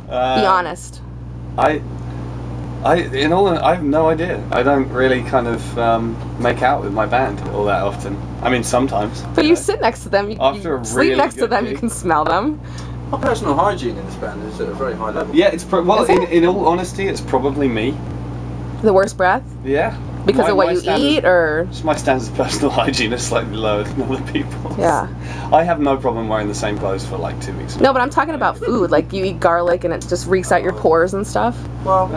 Be honest. I have no idea. I don't really kind of make out with my band all that often. I mean, sometimes. But you sit next to them. You sleep next to them. gig. You can smell them. Our personal hygiene in this band is at a very high level. Yeah, it's in all honesty, it's probably me. The worst breath? Yeah. Because of what you eat, or? My standards of personal hygiene are slightly lower than other people's. Yeah. I have no problem wearing the same clothes for like 2 weeks. No, but I'm talking about food. Like you eat garlic and it just reeks out your pores and stuff. Well,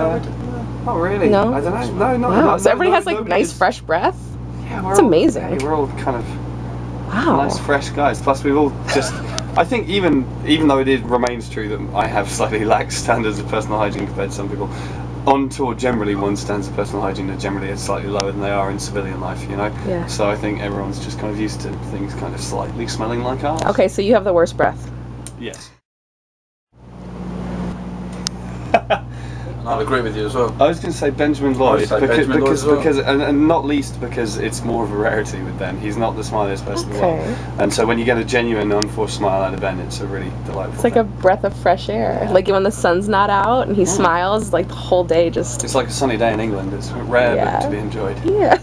not really. No? I don't know. No, wow. So everybody has like nice fresh breath? Yeah, it's amazing. Hey, we're all kind of wow. nice fresh guys. Plus we've all just, I think even though it remains true that I have slightly lax standards of personal hygiene compared to some people, on tour generally one's standards of personal hygiene are generally slightly lower than they are in civilian life, you know? Yeah. So I think everyone's just kind of used to things kind of slightly smelling like ours. Okay, so you have the worst breath. Yes. And I'll agree with you as well. I was going to say Benjamin Lloyd, because and not least because it's more of a rarity with Ben. He's not the smiliest person in the world. And so when you get a genuine, unforced smile out of Ben, it's a really delightful It's like a breath of fresh air. Like when the sun's not out and he smiles, like the whole day just... It's like a sunny day in England. It's rare but to be enjoyed. Yeah.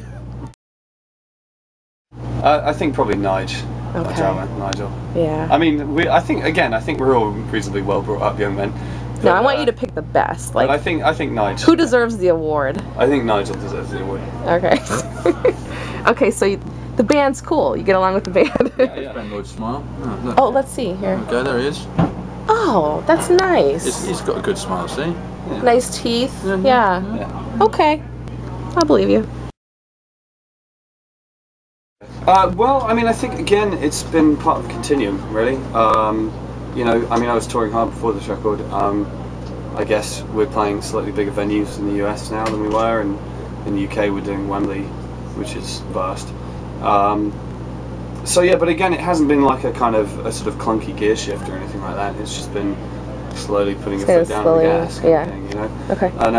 I think probably Nigel. Yeah. I mean, I think we're all reasonably well brought up young men. No, I want you to pick the best. Like, I think Nigel. Who deserves the award? I think Nigel deserves the award. Okay. Okay, so the band's cool. You get along with the band. Yeah. Ben Lloyd's smile. Oh, let's see here. Okay, there he is. Oh, that's nice. He's got a good smile, see? Yeah. Nice teeth. Yeah. Okay. I believe you. Well, I mean, I think again, it's been part of a continuum, really. You know, I mean, I was touring hard before this record. I guess we're playing slightly bigger venues in the US now than we were, and in the UK we're doing Wembley, which is vast. So yeah, but again, it hasn't been like a kind of a sort of clunky gear shift or anything like that. It's just been slowly putting a foot down on the gas, kind of thing, you know. Okay. And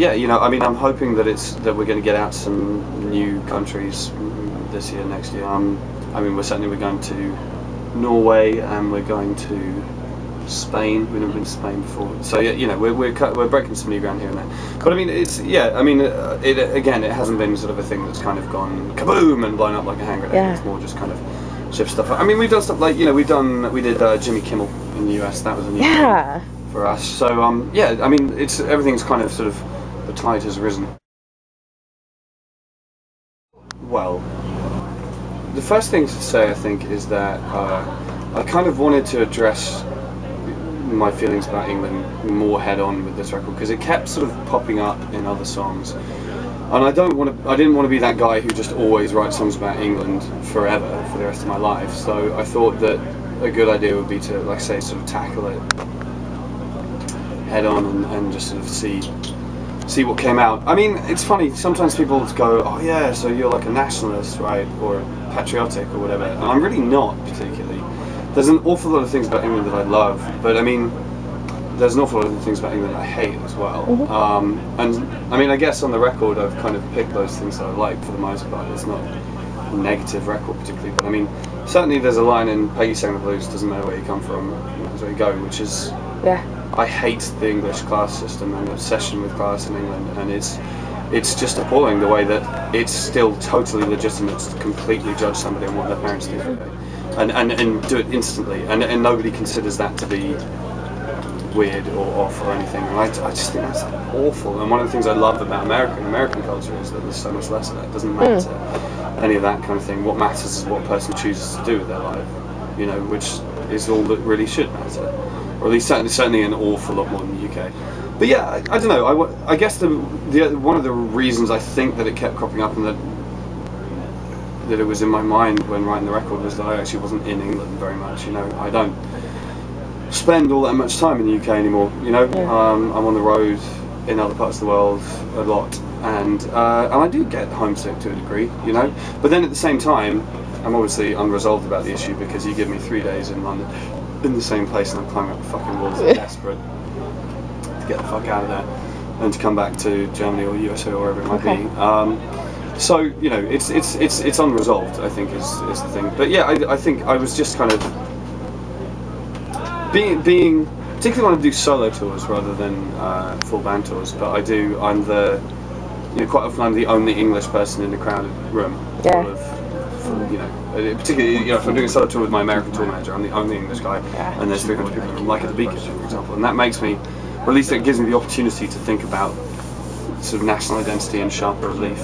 yeah, you know, I mean, I'm hoping that we're going to get out to some new countries this year, next year. I mean, we're going to Norway and we're going to Spain. We've never been to Spain before, so yeah, you know, we're breaking some new ground here and there. But I mean, it hasn't been sort of a thing that's kind of gone kaboom and blown up like a hand grenade. It's more just kind of shift stuff. I mean, we've done stuff like, you know, we did Jimmy Kimmel in the US. That was a new thing for us. So yeah, I mean, everything's kind of sort of, the tide has risen. Well, the first thing to say, I think, is that I kind of wanted to address my feelings about England more head-on with this record, because it kept sort of popping up in other songs, and I didn't want to be that guy who just always writes songs about England forever for the rest of my life. So I thought that a good idea would be to, like I say, sort of tackle it head-on and just sort of see what came out. I mean, it's funny, sometimes people go, oh yeah, so you're like a nationalist, right, or patriotic or whatever, and I'm really not particularly. There's an awful lot of things about England that I love, but I mean, there's an awful lot of things about England I hate as well. And I mean, I guess on the record I've kind of picked those things that I like for the most part. It's not a negative record particularly, but I mean, certainly there's a line in Peggy Sang the Blues, doesn't matter where you come from, that's where you go, which is, I hate the English class system and obsession with class in England, and it's just appalling the way that it's still totally legitimate to completely judge somebody on what their parents do for a day, and do it instantly, and nobody considers that to be weird or off or anything. And I just think that's awful. And one of the things I love about American culture is that there's so much less of that. It doesn't matter any of that kind of thing. What matters is what a person chooses to do with their life, you know, which is all that really should matter. Or at least certainly an awful lot more than the UK. But yeah, I don't know. I guess one of the reasons I think that it kept cropping up and that it was in my mind when writing the record was that I actually wasn't in England very much. You know, I don't spend all that much time in the UK anymore. You know, I'm on the road in other parts of the world a lot, and I do get homesick to a degree. You know, but then at the same time, I'm obviously unresolved about the issue, because you give me 3 days in London in the same place and I'm climbing up the fucking walls and desperate to get the fuck out of there and to come back to Germany or USA or wherever it might be. So you know, it's unresolved, I think, is the thing. But yeah, I think I was just kind of being particularly when I do solo tours rather than full band tours. But I'm the, quite often I'm the only English person in the crowded room. Yeah. Particularly, if I'm doing a solo tour with my American tour manager, I'm the only English guy, and there's 300 people in the room, like at the Beacon, for example, and that makes me, or at least it gives me the opportunity to think about sort of national identity in sharper relief,